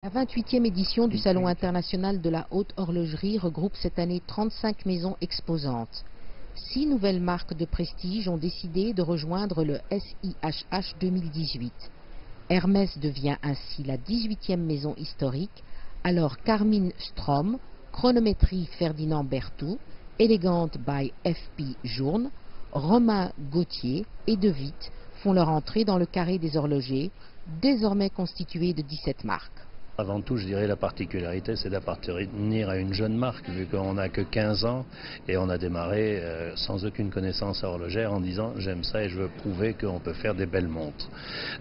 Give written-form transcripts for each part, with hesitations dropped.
La 28e édition du Salon international de la haute horlogerie regroupe cette année 35 maisons exposantes. 6 nouvelles marques de prestige ont décidé de rejoindre le SIHH 2018. Hermès devient ainsi la 18e maison historique, alors Carmine Strom, Chronométrie Ferdinand Berthoud, Elegant by FP Journe, Romain Gauthier et De Witt font leur entrée dans le carré des horlogers, désormais constitué de 17 marques. Avant tout, je dirais la particularité, c'est d'appartenir à une jeune marque, vu qu'on n'a que 15 ans et on a démarré sans aucune connaissance horlogère en disant j'aime ça et je veux prouver qu'on peut faire des belles montres.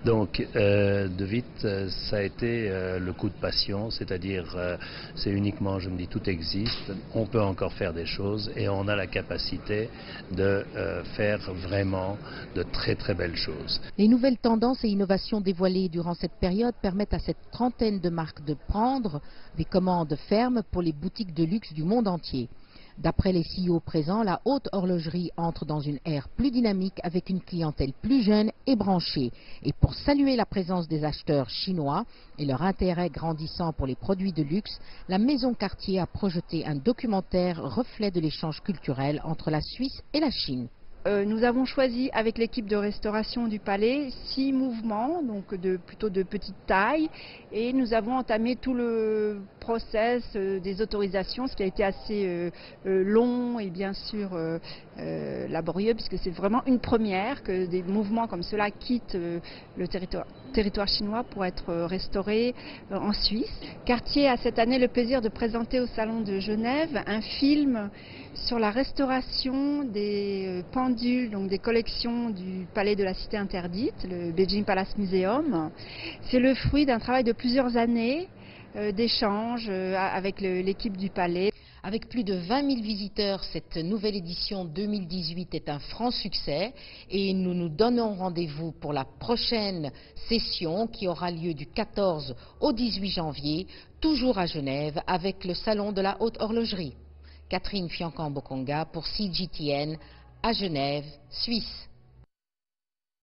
Donc, De Witt, ça a été le coup de passion, c'est-à-dire c'est uniquement, je me dis, tout existe, on peut encore faire des choses et on a la capacité de faire vraiment de très très belles choses. Les nouvelles tendances et innovations dévoilées durant cette période permettent à cette trentaine de marques de prendre des commandes fermes pour les boutiques de luxe du monde entier. D'après les CEO présents, la haute horlogerie entre dans une ère plus dynamique avec une clientèle plus jeune et branchée. Et pour saluer la présence des acheteurs chinois et leur intérêt grandissant pour les produits de luxe, la maison Cartier a projeté un documentaire reflet de l'échange culturel entre la Suisse et la Chine. Nous avons choisi avec l'équipe de restauration du Palais 6 mouvements, donc plutôt de petite taille, et nous avons entamé tout le process des autorisations, ce qui a été assez long et bien sûr laborieux, puisque c'est vraiment une première que des mouvements comme cela quittent le territoire chinois pour être restaurés en Suisse. Cartier a cette année le plaisir de présenter au Salon de Genève un film sur la restauration des pendules, donc des collections du Palais de la Cité Interdite, le Beijing Palace Museum. C'est le fruit d'un travail de plusieurs années d'échanges avec l'équipe du Palais. Avec plus de 20 000 visiteurs, cette nouvelle édition 2018 est un franc succès et nous nous donnons rendez-vous pour la prochaine session qui aura lieu du 14 au 18 janvier, toujours à Genève, avec le Salon de la haute horlogerie. Catherine Fiancan-Bokonga pour CGTN à Genève, Suisse.